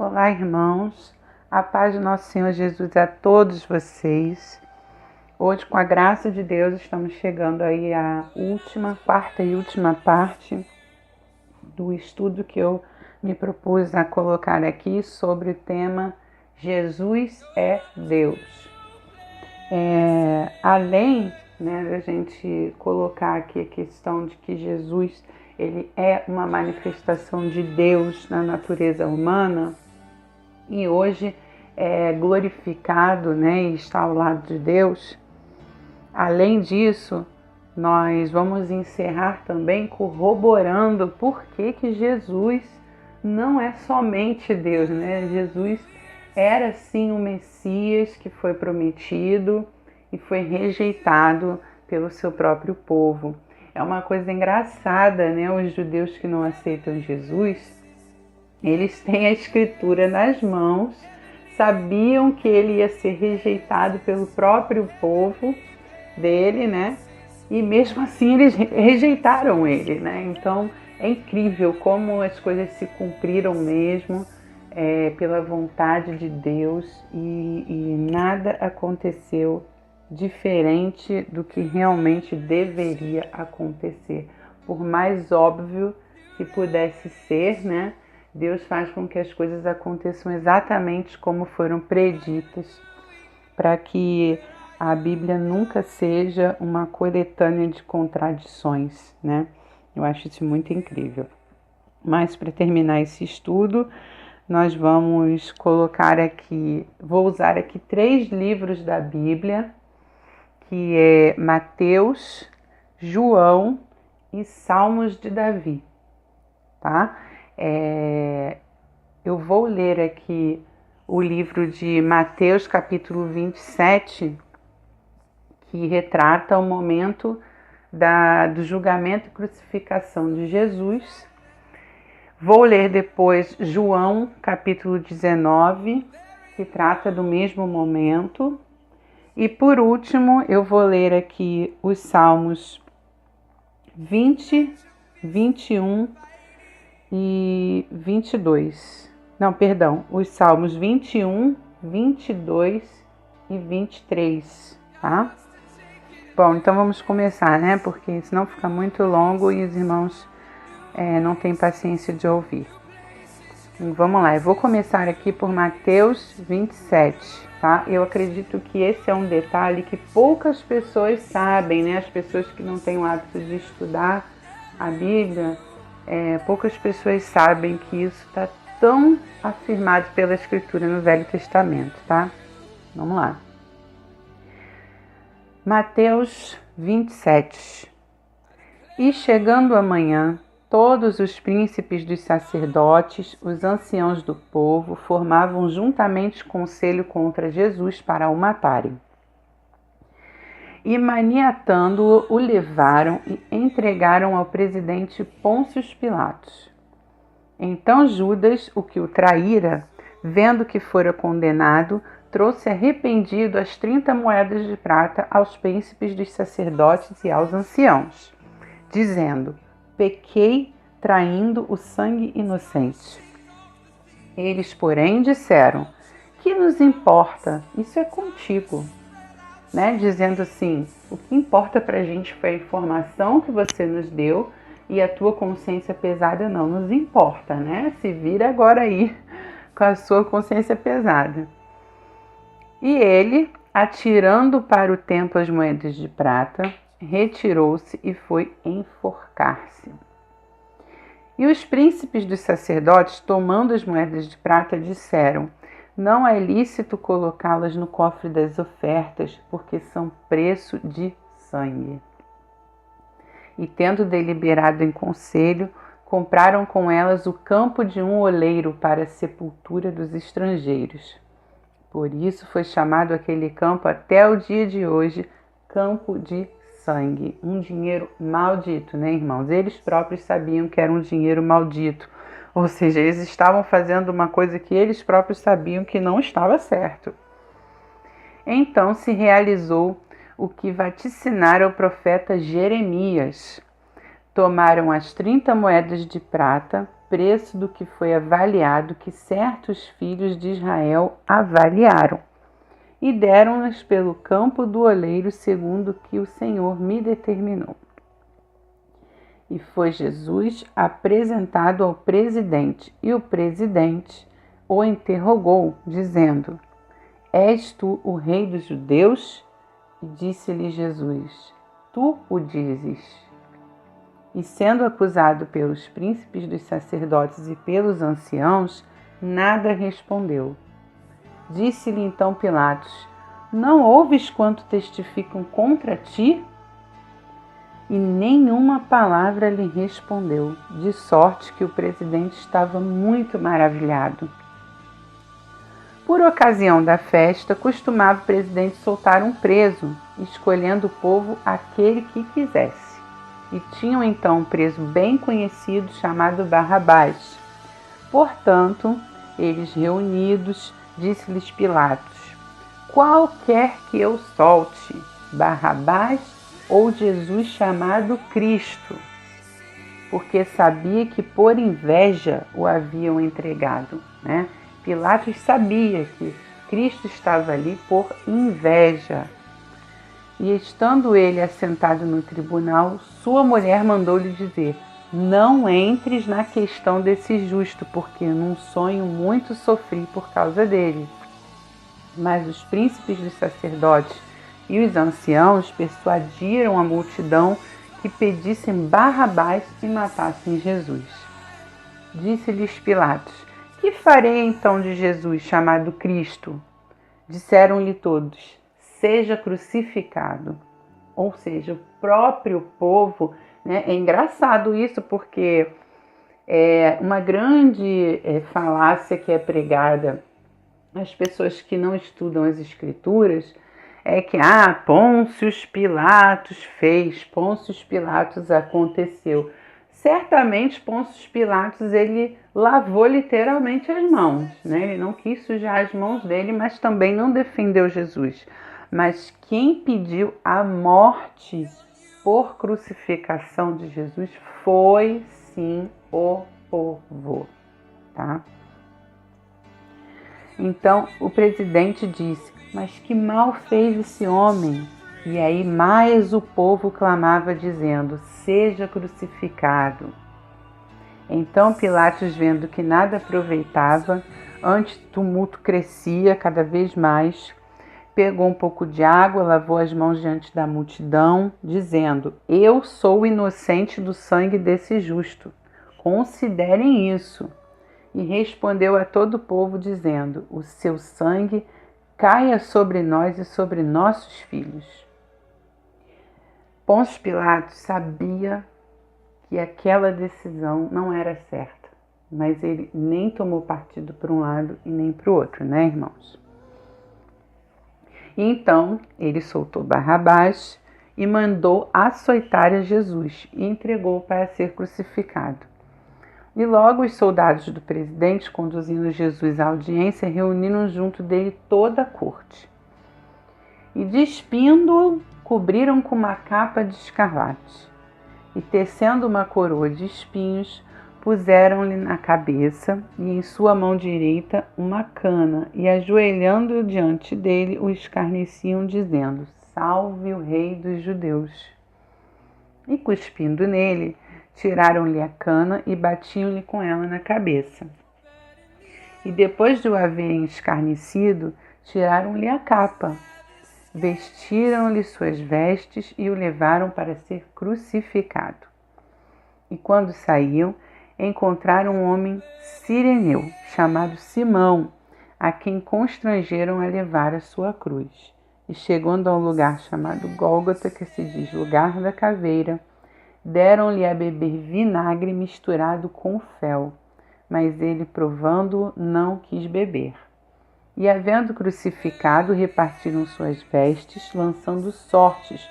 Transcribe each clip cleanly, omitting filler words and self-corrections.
Olá, irmãos. A paz do nosso Senhor Jesus a todos vocês. Hoje, com a graça de Deus, estamos chegando aí à quarta e última parte do estudo que eu me propus a colocar aqui sobre o tema Jesus é Deus. Além da gente colocar aqui a questão de que Jesus ele é uma manifestação de Deus na natureza humana e hoje é glorificado, e está ao lado de Deus. Além disso, nós vamos encerrar também corroborando por que Jesus não é somente Deus, Jesus era sim o Messias que foi prometido e foi rejeitado pelo seu próprio povo. É uma coisa engraçada, os judeus que não aceitam Jesus, eles têm a escritura nas mãos, sabiam que ele ia ser rejeitado pelo próprio povo dele, e mesmo assim eles rejeitaram ele, Então é incrível como as coisas se cumpriram mesmo pela vontade de Deus e nada aconteceu diferente do que realmente deveria acontecer. Por mais óbvio que pudesse ser, Deus faz com que as coisas aconteçam exatamente como foram preditas, para que a Bíblia nunca seja uma coletânea de contradições, Eu acho isso muito incrível. Mas para terminar esse estudo, nós vamos colocar aqui, vou usar aqui 3 livros da Bíblia, que é Mateus, João e Salmos de Davi, tá? Eu vou ler aqui o livro de Mateus, capítulo 27, que retrata o momento do julgamento e crucificação de Jesus. Vou ler depois João, capítulo 19, que trata do mesmo momento. E por último, eu vou ler aqui os Salmos 20, 21 e 22. Não, perdão, os Salmos 21, 22 e 23, tá? Bom, então vamos começar, Porque senão fica muito longo e os irmãos não têm paciência de ouvir. Então, vamos lá, eu vou começar aqui por Mateus 27, tá? Eu acredito que esse é um detalhe que poucas pessoas sabem, As pessoas que não têm o hábito de estudar a Bíblia, poucas pessoas sabem que isso está tão afirmado pela Escritura no Velho Testamento, tá? Vamos lá. Mateus 27. E chegando a manhã, todos os príncipes dos sacerdotes, os anciãos do povo, formavam juntamente conselho contra Jesus para o matarem. E maniatando-o, o levaram e entregaram ao presidente Pôncio Pilatos. Então Judas, o que o traíra, vendo que fora condenado, trouxe arrependido as 30 moedas de prata aos príncipes dos sacerdotes e aos anciãos, dizendo: pequei traindo o sangue inocente. Eles, porém, disseram: que nos importa? Isso é contigo. Dizendo assim, o que importa para a gente foi a informação que você nos deu e a tua consciência pesada não nos importa, Se vira agora aí com a sua consciência pesada. E ele, atirando para o templo as moedas de prata, retirou-se e foi enforcar-se. E os príncipes dos sacerdotes, tomando as moedas de prata, disseram: não é lícito colocá-las no cofre das ofertas, porque são preço de sangue. E tendo deliberado em conselho, compraram com elas o campo de um oleiro para a sepultura dos estrangeiros. Por isso foi chamado aquele campo até o dia de hoje, campo de sangue. Um dinheiro maldito, irmãos? Eles próprios sabiam que era um dinheiro maldito. Ou seja, eles estavam fazendo uma coisa que eles próprios sabiam que não estava certo. Então se realizou o que vaticinara o profeta Jeremias. Tomaram as 30 moedas de prata, preço do que foi avaliado que certos filhos de Israel avaliaram, e deram-nas pelo campo do oleiro, segundo que o Senhor me determinou. E foi Jesus apresentado ao presidente, e o presidente o interrogou, dizendo: És tu o rei dos judeus? E disse-lhe Jesus: Tu o dizes. E sendo acusado pelos príncipes dos sacerdotes e pelos anciãos, nada respondeu. Disse-lhe então Pilatos: Não ouves quanto testificam contra ti? E nenhuma palavra lhe respondeu, de sorte que o presidente estava muito maravilhado. Por ocasião da festa, costumava o presidente soltar um preso, escolhendo o povo aquele que quisesse. E tinham então um preso bem conhecido chamado Barrabás. Portanto, eles reunidos, disse-lhes Pilatos: Qual quer que eu solte, Barrabás ou Jesus chamado Cristo? Porque sabia que por inveja o haviam entregado, né? Pilatos sabia que Cristo estava ali por inveja. E estando ele assentado no tribunal, sua mulher mandou-lhe dizer: Não entres na questão desse justo, porque num sonho muito sofri por causa dele. Mas os príncipes dos sacerdotes e os anciãos persuadiram a multidão que pedissem Barrabás e matassem Jesus. Disse-lhes Pilatos: Que farei então de Jesus chamado Cristo? Disseram-lhe todos: Seja crucificado. Ou seja, o próprio povo, né? É engraçado isso, porque é uma grande falácia que é pregada às pessoas que não estudam as Escrituras, é que Pôncio Pilatos fez, Pôncio Pilatos aconteceu. Certamente Pôncio Pilatos ele lavou literalmente as mãos, né? Ele não quis sujar as mãos dele, mas também não defendeu Jesus. Mas quem pediu a morte por crucificação de Jesus foi sim o povo, tá? Então o presidente disse: Mas que mal fez esse homem? E aí mais o povo clamava dizendo: Seja crucificado. Então Pilatos, vendo que nada aproveitava, antes o tumulto crescia cada vez mais, pegou um pouco de água, lavou as mãos diante da multidão, dizendo: Eu sou inocente do sangue desse justo. Considerem isso. E respondeu a todo o povo, dizendo: O seu sangue caia sobre nós e sobre nossos filhos. Pôncio Pilatos sabia que aquela decisão não era certa, mas ele nem tomou partido para um lado e nem para o outro, né, irmãos? E então ele soltou Barrabás e mandou açoitar a Jesus e entregou para ser crucificado. E logo os soldados do presidente, conduzindo Jesus à audiência, reuniram junto dele toda a corte. E despindo-o, cobriram com uma capa de escarlate. E tecendo uma coroa de espinhos, puseram-lhe na cabeça e em sua mão direita uma cana, e ajoelhando diante dele, o escarneciam, dizendo: Salve o Rei dos Judeus! E cuspindo nele, tiraram-lhe a cana e batiam-lhe com ela na cabeça. E depois de o haverem escarnecido, tiraram-lhe a capa, vestiram-lhe suas vestes e o levaram para ser crucificado. E quando saíam, encontraram um homem cireneu, chamado Simão, a quem constrangeram a levar a sua cruz. E chegando a um lugar chamado Gólgota, que se diz lugar da caveira, deram-lhe a beber vinagre misturado com fel, mas ele, provando-o, não quis beber. E, havendo crucificado, repartiram suas vestes, lançando sortes,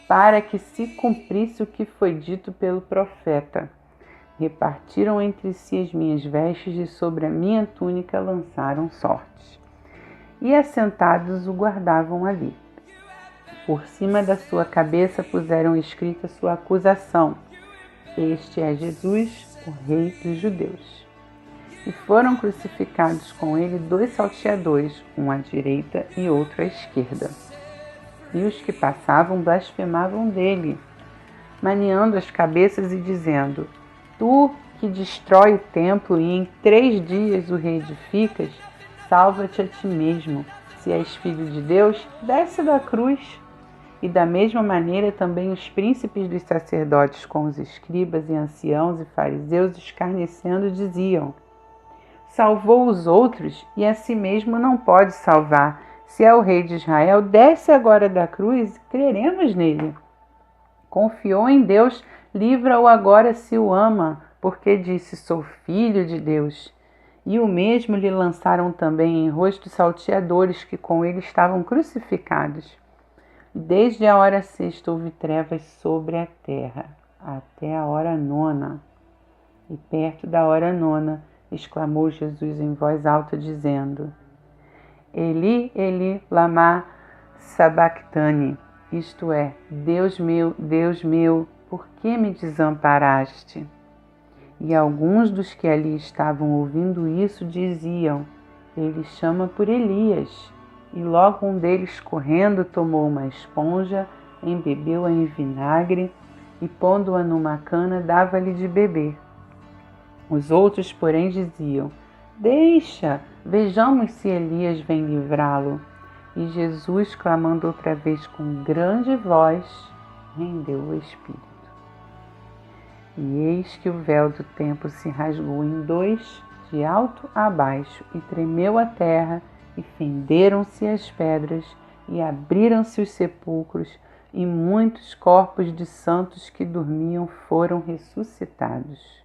para que se cumprisse o que foi dito pelo profeta: Repartiram entre si as minhas vestes, e sobre a minha túnica lançaram sortes. E assentados o guardavam ali. Por cima da sua cabeça puseram escrita sua acusação: Este é Jesus, o Rei dos Judeus. E foram crucificados com ele 2 salteadores, um à direita e outro à esquerda. E os que passavam blasfemavam dele, maniando as cabeças e dizendo: Tu que destrói o templo e em 3 dias o reedificas, salva-te a ti mesmo. Se és filho de Deus, desce da cruz. E da mesma maneira também os príncipes dos sacerdotes com os escribas e anciãos e fariseus escarnecendo diziam: Salvou os outros e a si mesmo não pode salvar. Se é o rei de Israel, desce agora da cruz e creremos nele. Confiou em Deus, livra-o agora se o ama, porque disse: Sou filho de Deus. E o mesmo lhe lançaram também em rosto salteadores que com ele estavam crucificados. Desde a hora 6 houve trevas sobre a terra, até a hora 9. E perto da hora 9, exclamou Jesus em voz alta, dizendo: Eli, Eli, lama sabachthani, isto é, Deus meu, por que me desamparaste? E alguns dos que ali estavam ouvindo isso diziam: Ele chama por Elias. E logo um deles, correndo, tomou uma esponja, embebeu-a em vinagre e, pondo-a numa cana, dava-lhe de beber. Os outros, porém, diziam: Deixa, vejamos se Elias vem livrá-lo. E Jesus, clamando outra vez com grande voz, rendeu o espírito. E eis que o véu do templo se rasgou em 2, de alto a baixo, e tremeu a terra, e fenderam-se as pedras, e abriram-se os sepulcros, e muitos corpos de santos que dormiam foram ressuscitados.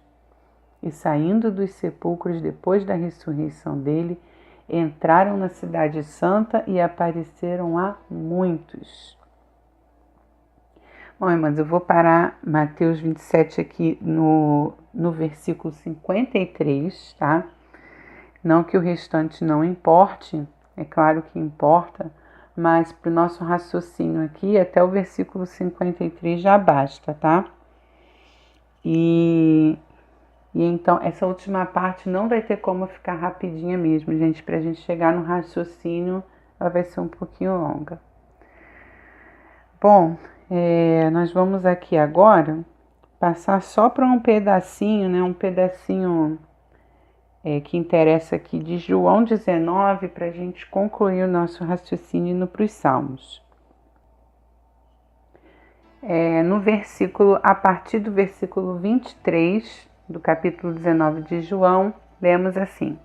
E saindo dos sepulcros depois da ressurreição dele, entraram na cidade santa e apareceram a muitos. Bom, irmãos, eu vou parar Mateus 27 aqui no versículo 53, tá? Não que o restante não importe, é claro que importa, mas para o nosso raciocínio aqui, até o versículo 53 já basta, tá? E então, essa última parte não vai ter como ficar rapidinha mesmo, gente. Para a gente chegar no raciocínio, ela vai ser um pouquinho longa. Bom, nós vamos aqui agora passar só para um pedacinho, né? Um pedacinho que interessa aqui de João 19, para a gente concluir o nosso raciocínio indo para os Salmos. A partir do versículo 23 do capítulo 19 de João, lemos assim: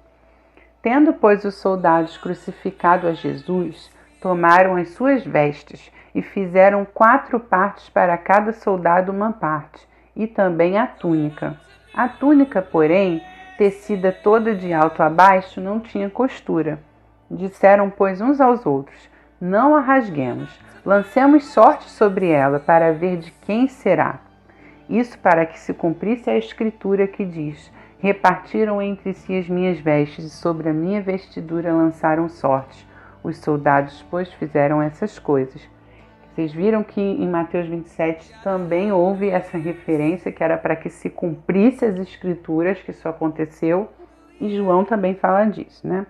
Tendo, pois, os soldados crucificado a Jesus, tomaram as suas vestes e fizeram 4 partes para cada soldado uma parte, e também a túnica. A túnica, porém, tecida toda de alto a baixo, não tinha costura. Disseram, pois, uns aos outros: Não a rasguemos, lancemos sorte sobre ela, para ver de quem será. Isso para que se cumprisse a escritura que diz: Repartiram entre si as minhas vestes, e sobre a minha vestidura lançaram sorte. Os soldados, pois, fizeram essas coisas. Vocês viram que em Mateus 27 também houve essa referência, que era para que se cumprisse as escrituras, que isso aconteceu, e João também fala disso, né?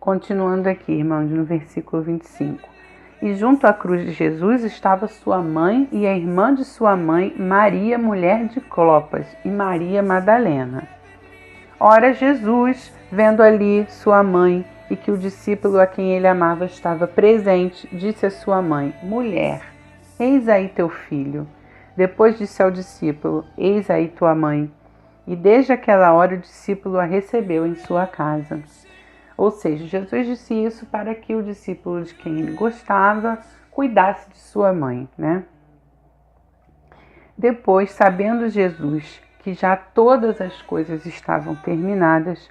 Continuando aqui, irmãos, no versículo 25. E junto à cruz de Jesus estava sua mãe e a irmã de sua mãe, Maria, mulher de Clopas, e Maria Madalena. Ora, Jesus, vendo ali sua mãe e que o discípulo a quem ele amava estava presente, disse à sua mãe: Mulher, eis aí teu filho. Depois disse ao discípulo: Eis aí tua mãe. E desde aquela hora o discípulo a recebeu em sua casa. Ou seja, Jesus disse isso para que o discípulo de quem ele gostava cuidasse de sua mãe, né? Depois, sabendo Jesus que já todas as coisas estavam terminadas,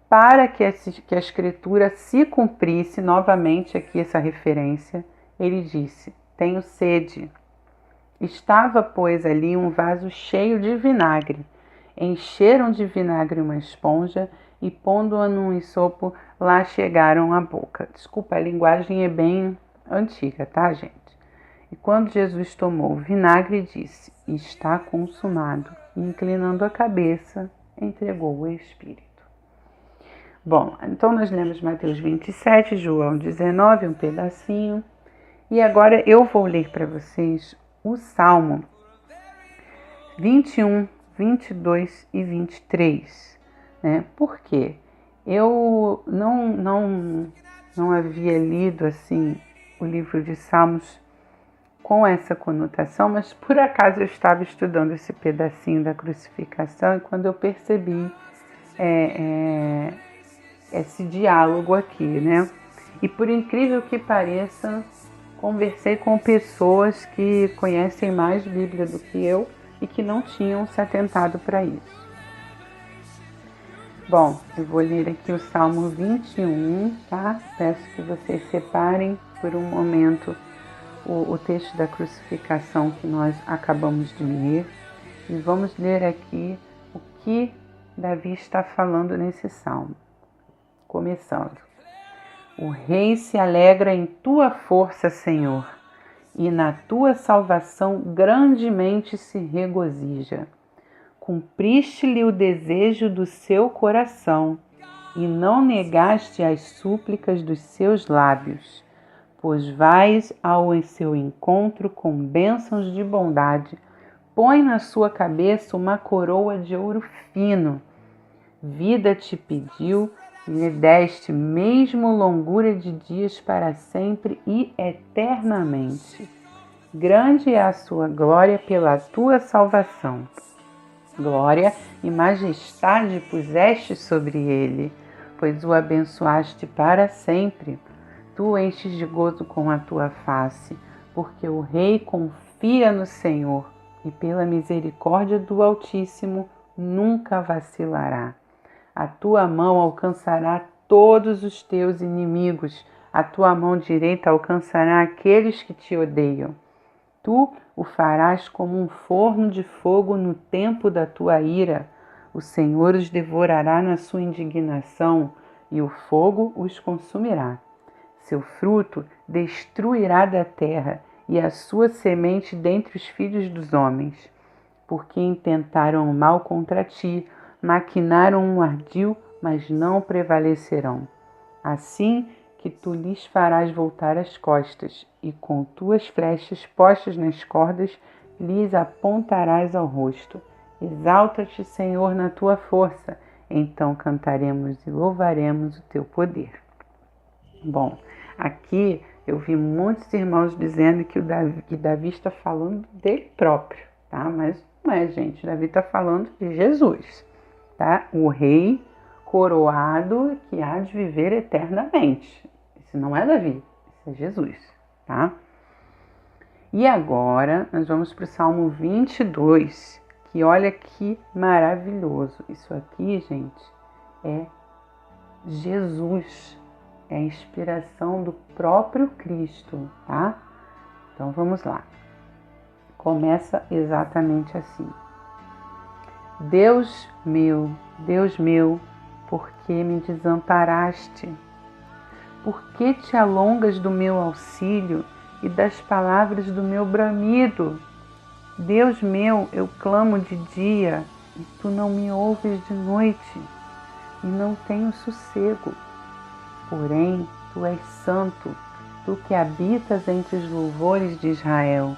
para que a escritura se cumprisse, novamente aqui essa referência, ele disse: Tenho sede. Estava, pois, ali um vaso cheio de vinagre. Encheram de vinagre uma esponja e, pondo-a num isopo, lá chegaram à boca. Desculpa, a linguagem é bem antiga, tá, gente? E quando Jesus tomou o vinagre, disse: Está consumado. e, inclinando a cabeça, entregou o Espírito. Bom, então nós lemos Mateus 27, João 19, um pedacinho, e agora eu vou ler para vocês o Salmo 21, 22 e 23, né? Por quê? Eu não havia lido assim o livro de Salmos com essa conotação, mas por acaso eu estava estudando esse pedacinho da crucificação e quando eu percebi esse diálogo aqui, né? E por incrível que pareça, conversei com pessoas que conhecem mais Bíblia do que eu e que não tinham se atentado para isso. Bom, eu vou ler aqui o Salmo 21, tá? Peço que vocês separem por um momento o texto da crucificação que nós acabamos de ler e vamos ler aqui o que Davi está falando nesse Salmo. Começando. O rei se alegra em tua força, Senhor, e na tua salvação grandemente se regozija. Cumpriste-lhe o desejo do seu coração e não negaste as súplicas dos seus lábios, pois vais ao seu encontro com bênçãos de bondade, põe na sua cabeça uma coroa de ouro fino. Vida te pediu e lhe deste mesmo longura de dias para sempre e eternamente. Grande é a sua glória pela tua salvação. Glória e majestade puseste sobre ele, pois o abençoaste para sempre. Tu o enches de gozo com a tua face, porque o rei confia no Senhor e pela misericórdia do Altíssimo nunca vacilará. A tua mão alcançará todos os teus inimigos, a tua mão direita alcançará aqueles que te odeiam. Tu o farás como um forno de fogo no tempo da tua ira. O Senhor os devorará na sua indignação e o fogo os consumirá. Seu fruto destruirá da terra e a sua semente dentre os filhos dos homens. Porque intentaram o mal contra ti, maquinaram um ardil, mas não prevalecerão. Assim que tu lhes farás voltar as costas, e com tuas flechas postas nas cordas, lhes apontarás ao rosto. Exalta-te, Senhor, na tua força, então cantaremos e louvaremos o teu poder. Bom, aqui eu vi muitos irmãos dizendo que Davi está falando dele próprio, tá? Mas não é, gente, Davi está falando de Jesus, tá? O rei coroado que há de viver eternamente. Esse não é Davi, esse é Jesus, tá? E agora nós vamos para o Salmo 22, que olha que maravilhoso. Isso aqui, gente, é Jesus, é a inspiração do próprio Cristo, tá? Então vamos lá. Começa exatamente assim. Deus meu, por que me desamparaste? Por que te alongas do meu auxílio e das palavras do meu bramido? Deus meu, eu clamo de dia e tu não me ouves de noite, e não tenho sossego. Porém, tu és santo, tu que habitas entre os louvores de Israel.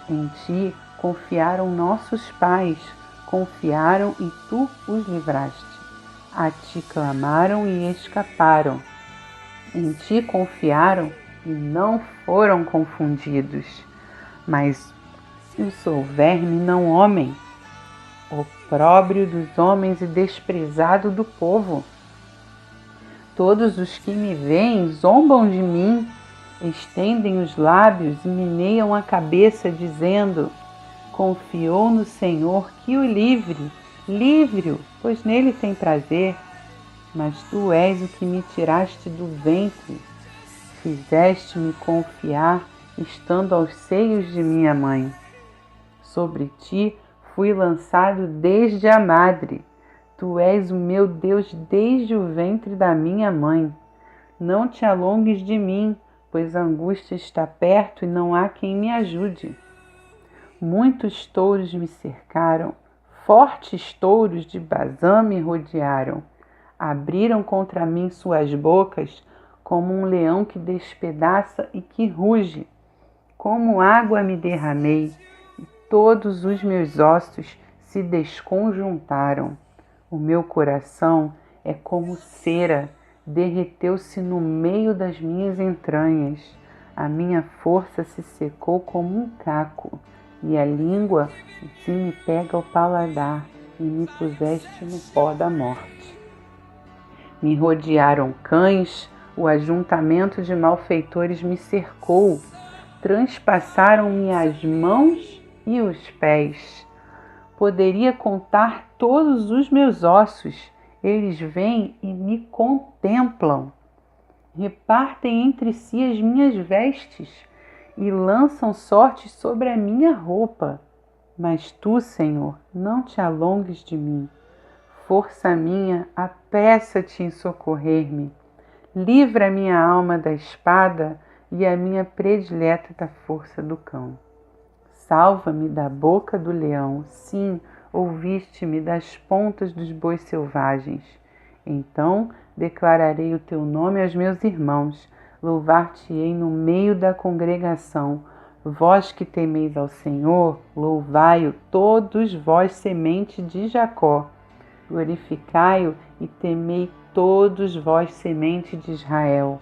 Em ti confiaram nossos pais, confiaram e tu os livraste. A ti clamaram e escaparam. Em ti confiaram e não foram confundidos. Mas eu sou verme, não homem, opróbrio dos homens e desprezado do povo. Todos os que me veem zombam de mim, estendem os lábios e meneiam a cabeça, dizendo: confiou no Senhor que o livre, livre-o, pois nele tem prazer. Mas tu és o que me tiraste do ventre, fizeste-me confiar, estando aos seios de minha mãe. Sobre ti fui lançado desde a madre, tu és o meu Deus desde o ventre da minha mãe. Não te alongues de mim, pois a angústia está perto e não há quem me ajude. Muitos touros me cercaram, Fortes touros de Bazã me rodearam. Abriram contra mim suas bocas como um leão que despedaça e que ruge. Como água me derramei e todos os meus ossos se desconjuntaram. O meu coração é como cera, derreteu-se no meio das minhas entranhas. A minha força se secou como um caco, e a língua se me pega ao paladar, e me puseste no pó da morte. Me rodearam cães, o ajuntamento de malfeitores me cercou, transpassaram-me as mãos e os pés. Poderia contar todos os meus ossos, eles vêm e me contemplam. Repartem entre si as minhas vestes e lançam sortes sobre a minha roupa. Mas tu, Senhor, não te alongues de mim. Força minha, apressa-te em socorrer-me. Livra a minha alma da espada e a minha predileta da força do cão. Salva-me da boca do leão, sim, ouviste-me das pontas dos bois selvagens. Então declararei o teu nome aos meus irmãos, louvar-te-ei no meio da congregação. Vós que temeis ao Senhor, louvai-o, todos vós semente de Jacó. Glorificai-o e temei todos vós semente de Israel,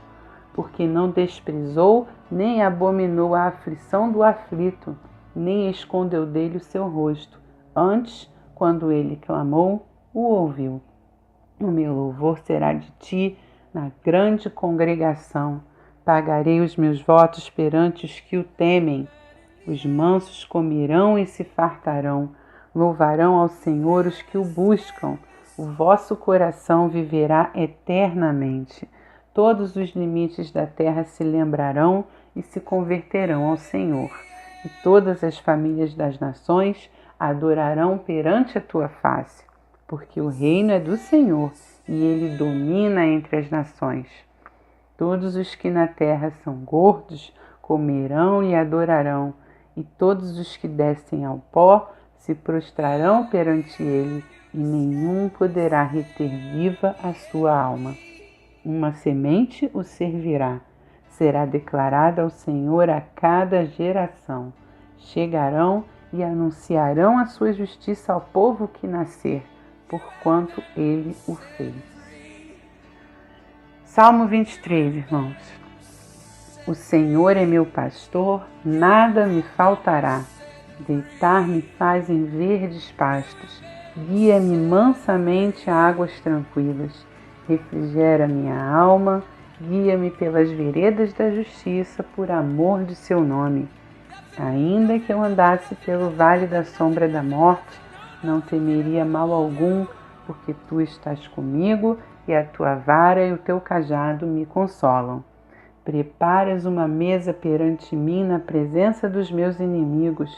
porque não desprezou nem abominou a aflição do aflito, nem escondeu dele o seu rosto. Antes, quando ele clamou, o ouviu. O meu louvor será de ti na grande congregação. Pagarei os meus votos perante os que o temem. Os mansos comerão e se fartarão. Louvarão ao Senhor os que o buscam. O vosso coração viverá eternamente. Todos os limites da terra se lembrarão e se converterão ao Senhor. E todas as famílias das nações adorarão perante a tua face, porque o reino é do Senhor e ele domina entre as nações. Todos os que na terra são gordos comerão e adorarão, e todos os que descem ao pó se prostrarão perante ele, e nenhum poderá reter viva a sua alma. Uma semente o servirá, será declarada ao Senhor a cada geração. Chegarão e anunciarão a sua justiça ao povo que nascer, porquanto ele o fez. Salmo 23, irmãos. O Senhor é meu pastor, nada me faltará. Deitar-me faz em verdes pastos, guia-me mansamente a águas tranquilas. Refrigera minha alma, guia-me pelas veredas da justiça, por amor de seu nome. Ainda que eu andasse pelo vale da sombra da morte, não temeria mal algum, porque tu estás comigo e a tua vara e o teu cajado me consolam. Preparas uma mesa perante mim na presença dos meus inimigos.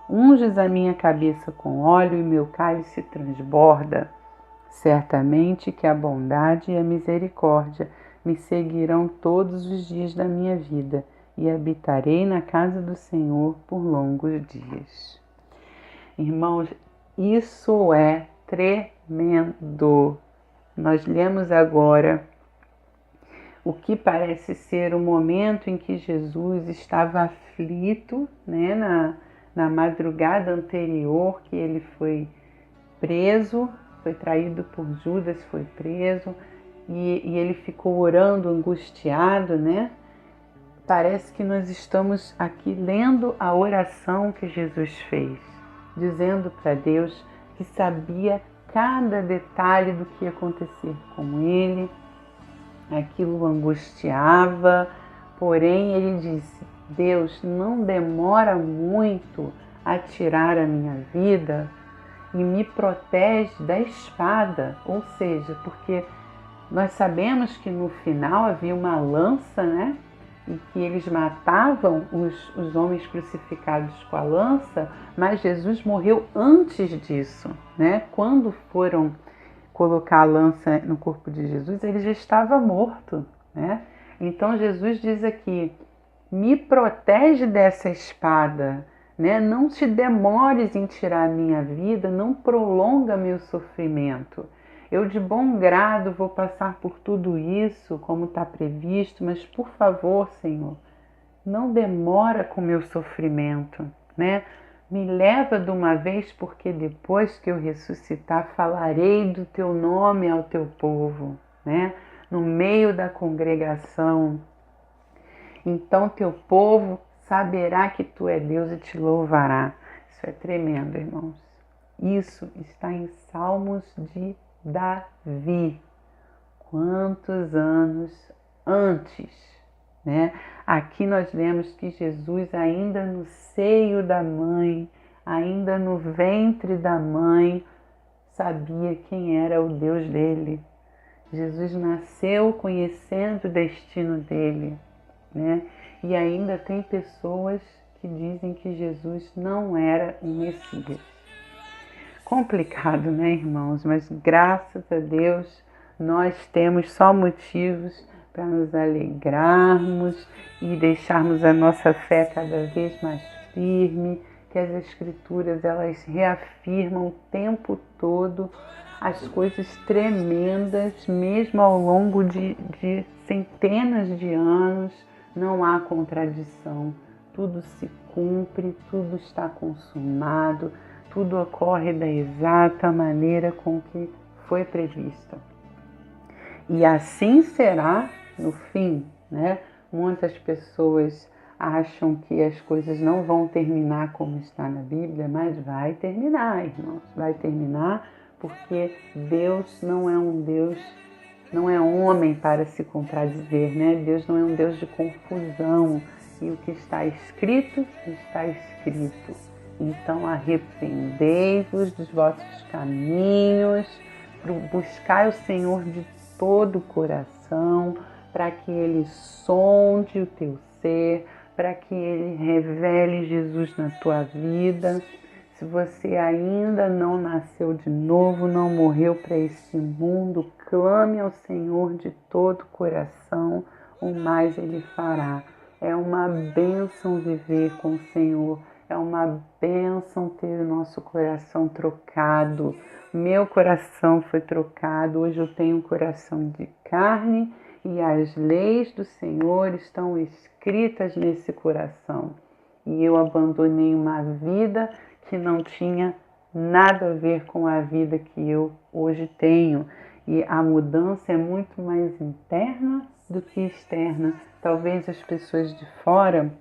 Unges a minha cabeça com óleo e meu cálice transborda. Certamente que a bondade e a misericórdia me seguirão todos os dias da minha vida e habitarei na casa do Senhor por longos dias. Irmãos, isso é tremendo. Nós lemos agora o que parece ser o momento em que Jesus estava aflito, né, na madrugada anterior que ele foi preso, foi traído por Judas, foi preso, e ele ficou orando angustiado, né? Parece que nós estamos aqui lendo a oração que Jesus fez, dizendo para Deus que sabia cada detalhe do que ia acontecer com ele. Aquilo o angustiava, porém ele disse: Deus, não demora muito a tirar a minha vida e me protege da espada. Ou seja, porque nós sabemos que no final havia uma lança, né? E que eles matavam os homens crucificados com a lança, mas Jesus morreu antes disso, né? Quando foram colocar a lança no corpo de Jesus, ele já estava morto, né? Então Jesus diz aqui: me protege dessa espada, né? Não te demores em tirar a minha vida, não prolonga meu sofrimento. Eu de bom grado vou passar por tudo isso como está previsto, mas por favor, Senhor, não demora com meu sofrimento, né? Me leva de uma vez, porque depois que eu ressuscitar, falarei do teu nome ao teu povo, né? No meio da congregação. Então teu povo saberá que tu é Deus e te louvará. Isso é tremendo, irmãos. Isso está em Salmos de Davi. Quantos anos antes, né? Aqui nós vemos que Jesus, ainda no seio da mãe, ainda no ventre da mãe, sabia quem era o Deus dele. Jesus nasceu conhecendo o destino dele, né? E ainda tem pessoas que dizem que Jesus não era o Messias. Complicado, né, irmãos? Mas graças a Deus nós temos só motivos para nos alegrarmos e deixarmos a nossa fé cada vez mais firme, que as Escrituras elas reafirmam o tempo todo as coisas tremendas, mesmo ao longo de centenas de anos, não há contradição, tudo se cumpre, tudo está consumado, tudo ocorre da exata maneira com que foi prevista. E assim será no fim, né? Muitas pessoas acham que as coisas não vão terminar como está na Bíblia, mas vai terminar, irmãos. Vai terminar porque Deus não é um Deus, não é homem para se contradizer, né? Deus não é um Deus de confusão. E o que está escrito, está escrito. Então arrependei-vos dos vossos caminhos, buscai o Senhor de todo o coração, para que Ele sonde o teu ser, para que Ele revele Jesus na tua vida. Se você ainda não nasceu de novo, não morreu para este mundo, clame ao Senhor de todo o coração, o mais Ele fará. É uma bênção viver com o Senhor, é uma bênção ter o nosso coração trocado. Meu coração foi trocado, hoje eu tenho um coração de carne e as leis do Senhor estão escritas nesse coração. E eu abandonei uma vida que não tinha nada a ver com a vida que eu hoje tenho. E a mudança é muito mais interna do que externa. Talvez as pessoas de fora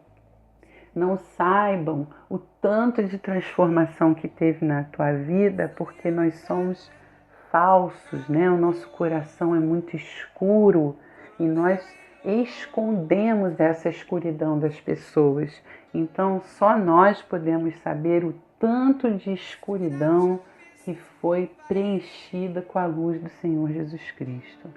não saibam o tanto de transformação que teve na tua vida, porque nós somos falsos, né? O nosso coração é muito escuro e nós escondemos essa escuridão das pessoas. Então, só nós podemos saber o tanto de escuridão que foi preenchida com a luz do Senhor Jesus Cristo.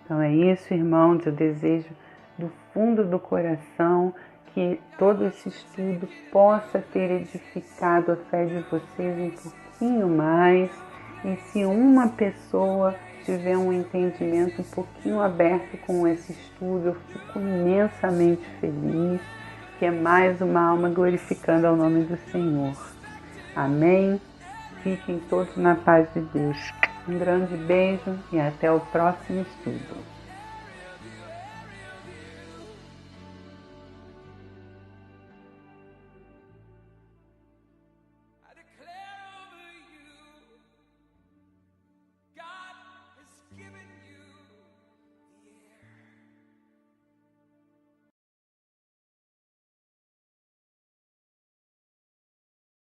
Então é isso, irmãos, eu desejo do fundo do coração que todo esse estudo possa ter edificado a fé de vocês um pouquinho mais. E se uma pessoa tiver um entendimento um pouquinho aberto com esse estudo, eu fico imensamente feliz, que é mais uma alma glorificando ao nome do Senhor. Amém? Fiquem todos na paz de Deus. Um grande beijo e até o próximo estudo.